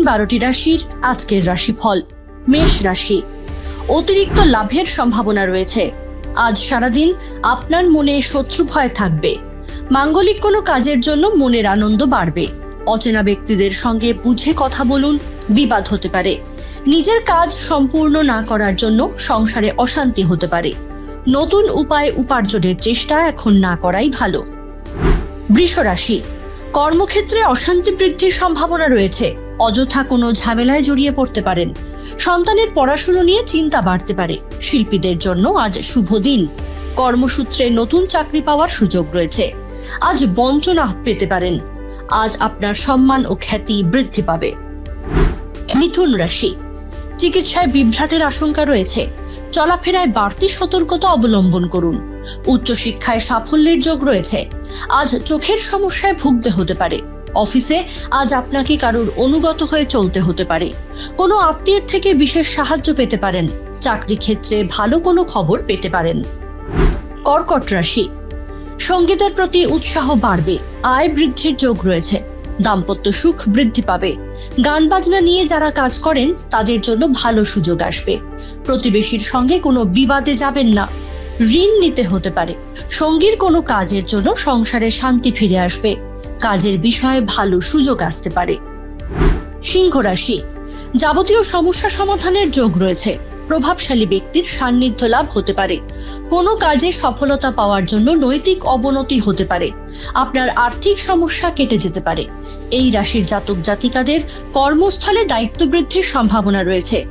12টি রাশির আজকের রাশিফল। মেষ রাশি, অতিরিক্ত লাভের সম্ভাবনা রয়েছে। আজ সারাদিন আপনার মনে শত্রু ভয় থাকবে। মাঙ্গলিক কোনো কাজের জন্য মনের আনন্দ বাড়বে। অচেনা ব্যক্তিদের সঙ্গে বুঝে কথা বলুন, বিবাদ হতে পারে। নিজের কাজ সম্পূর্ণ না করার জন্য সংসারে অশান্তি হতে পারে। নতুন উপায়ে উপার্জনের চেষ্টা এখন না করাই ভালো। বৃষ রাশি, কর্মক্ষেত্রে অশান্তি বৃদ্ধির সম্ভাবনা রয়েছে। অযথা কোনো ঝামেলায় জড়িয়ে পড়তে পারেন। সন্তানের পড়াশুনো নিয়ে চিন্তা বাড়তে পারে। শিল্পীদের জন্য আজ শুভ দিন। কর্মসূত্রে নতুন চাকরি পাওয়ার সুযোগ রয়েছে। আজ বঞ্চনা পেতে পারেন। আজ আপনার সম্মান ও খ্যাতি বৃদ্ধি পাবে। মিথুন রাশি, চিকিৎসায় বিভ্রাটের আশঙ্কা রয়েছে। চলাফেরায় বাড়তি সতর্কতা অবলম্বন করুন। উচ্চশিক্ষায় সাফল্যের যোগ রয়েছে। আজ চোখের সমস্যায় ভুগতে হতে পারে। অফিসে আজ আপনাকে কারোর অনুগত হয়ে চলতে হতে পারে। কোনো আত্মীয়ের থেকে বিশেষ সাহায্য পেতে পারেন। চাকরি ক্ষেত্রে ভালো কোনো খবর পেতে পারেন। কর্কট রাশি, সঙ্গীতের প্রতি উৎসাহ বাড়বে। আয় বৃদ্ধির যোগ রয়েছে। দাম্পত্য সুখ বৃদ্ধি পাবে। গান বাজনা নিয়ে যারা কাজ করেন তাদের জন্য ভালো সুযোগ আসবে। প্রতিবেশীর সঙ্গে কোনো বিবাদে যাবেন না। ঋণ নিতে হতে পারে। সঙ্গীর কোনো কাজের জন্য সংসারে শান্তি ফিরে আসবে। কাজের বিষয়ে ভালো সুযোগ আসতে পারে। সিংহ রাশি, যাবতীয় সমস্যা সমাধানের যোগ রয়েছে। প্রভাবশালী ব্যক্তির সান্নিধ্য লাভ হতে পারে। কোনো কাজে সফলতা পাওয়ার জন্য নৈতিক অবনতি হতে পারে। আপনার আর্থিক সমস্যা কেটে যেতে পারে। এই রাশির জাতক জাতিকাদের কর্মস্থলে দায়িত্ব বৃদ্ধির সম্ভাবনা রয়েছে।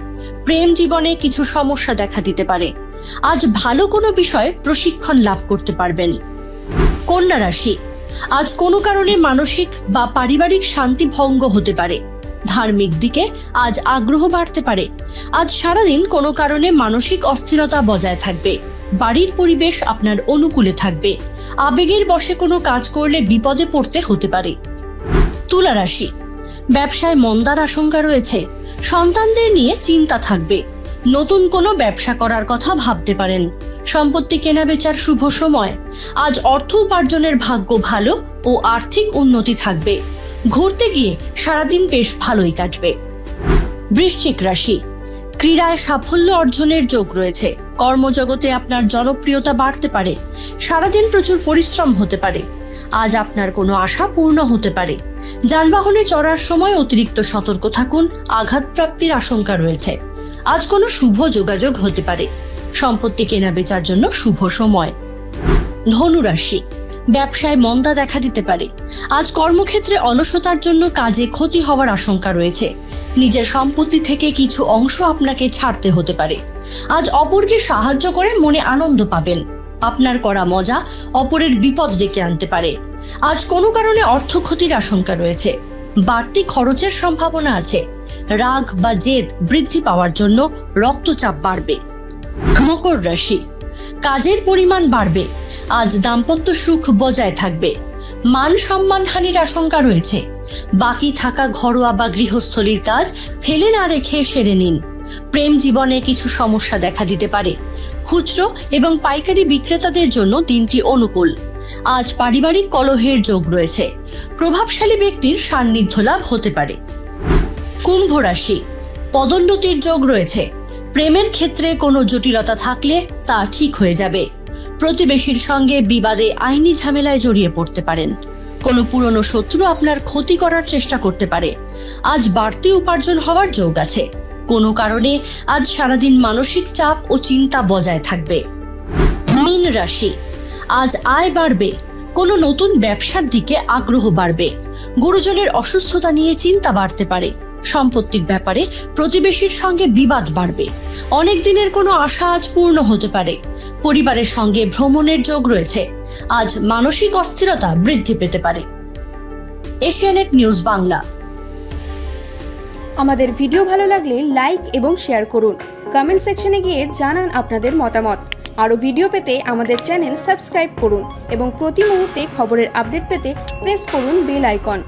প্রেম জীবনে কিছু সমস্যা দেখা দিতে পারে। আজ ভালো কোনো বিষয়ে প্রশিক্ষণ লাভ করতে পারবেন। কন্যা রাশি, আজ কোনো কারণে মানসিক বা পারিবারিক শান্তি ভঙ্গ হতে পারে। ধার্মিক দিকে আজ আগ্রহ বাড়তে পারে। আজ সারাদিন কোনো কারণে মানসিক অস্থিরতা বজায় থাকবে। বাড়ির পরিবেশ আপনার অনুকূলে থাকবে। আবেগের বশে কোনো কাজ করলে বিপদে পড়তে হতে পারে। তুলা রাশি, ব্যবসায় মন্দার আশঙ্কা রয়েছে। সন্তানদের নিয়ে চিন্তা থাকবে। নতুন কোনো ব্যবসা করার কথা ভাবতে পারেন। সম্পত্তি কেনা বেচার শুভ সময়। আজ অর্থ উপার্জনের ভাগ্য ভালো ও আর্থিক উন্নতি থাকবে। ঘুরতে গিয়ে সারাদিন বেশ ভালোই কাটবে। বৃশ্চিক রাশি, ক্রীড়ায় সাফল্য অর্জনের যোগ রয়েছে। কর্মজগতে আপনার জনপ্রিয়তা বাড়তে পারে। সারাদিন প্রচুর পরিশ্রম হতে পারে। আজ আপনার কোনো আশা পূর্ণ হতে পারে। যানবাহনে চড়ার সময় অতিরিক্ত সতর্ক থাকুন। আঘাতপ্রাপ্তির আশঙ্কা রয়েছে। আজ কোনো শুভ যোগাযোগ হতে পারে। সম্পত্তি কেনা বেচার জন্য শুভ সময়। ধনু রাশি, ব্যবসায় মন্দা দেখা দিতে পারে। আজ কর্মক্ষেত্রে অলসতার জন্য কাজে ক্ষতি হওয়ার আশঙ্কা রয়েছে। নিজের সম্পত্তি থেকে কিছু অংশ আপনাকে ছাড়তে হতে পারে। আজ অপরকে সাহায্য করে মনে আনন্দ পাবেন। আপনার করা মজা অপরের বিপদ ডেকে আনতে পারে। আজ কোনো কারণে অর্থ ক্ষতির আশঙ্কা রয়েছে। বাড়তি খরচের সম্ভাবনা আছে। রাগ বা জেদ বৃদ্ধি পাওয়ার জন্য রক্তচাপ বাড়বে। মকর রাশি, কাজের পরিমাণ বাড়বে। আজ দাম্পত্য সুখ বজায় থাকবে। মান সম্মান হানির আশঙ্কা রয়েছে। বাকি থাকা ঘরোয়া বা গৃহস্থলীর কাজ ফেলে না রেখে সেরে নিন। প্রেম জীবনে কিছু সমস্যা দেখা দিতে পারে। খুচরো এবং পাইকারি বিক্রেতাদের জন্য দিনটি অনুকূল। আজ পারিবারিক কলহের যোগ রয়েছে। প্রভাবশালী ব্যক্তির সান্নিধ্য লাভ হতে পারে। কুম্ভ রাশি, পদোন্নতির যোগ রয়েছে। প্রেমের ক্ষেত্রে কোনো জটিলতা থাকলে তা ঠিক হয়ে যাবে। প্রতিবেশীর সঙ্গে বিবাদে আইনি ঝামেলায় জড়িয়ে পড়তে পারেন। কোনো পুরনো শত্রু আপনার ক্ষতি করার চেষ্টা করতে পারে। আজ বাড়তি উপার্জন হওয়ার যোগ আছে। কোনো কারণে আজ সারাদিন মানসিক চাপ ও চিন্তা বজায় থাকবে। মীন রাশি, আজ আয় বাড়বে। কোনো নতুন ব্যবসার দিকে আগ্রহ বাড়বে। গুরুজনের অসুস্থতা নিয়ে চিন্তা বাড়তে পারে। সম্পত্তির ব্যাপারে প্রতিবেশীর সঙ্গে বিবাদ বাড়বে। অনেক দিনের কোনো আশা আজ পূর্ণ হতে পারে। পরিবারের সঙ্গে ভ্রমণের যোগ রয়েছে। আজ মানসিক অস্থিরতা বৃদ্ধি পেতে পারে। এশিয়ানেট নিউজ বাংলা। আমাদের ভিডিও ভালো লাগলে লাইক এবং শেয়ার করুন। কমেন্ট সেকশনে গিয়ে জানান আপনাদের মতামত। আরও ভিডিও পেতে আমাদের চ্যানেল সাবস্ক্রাইব করুন এবং প্রতি মুহূর্তে খবরের আপডেট পেতে প্রেস করুন বেল আইকন।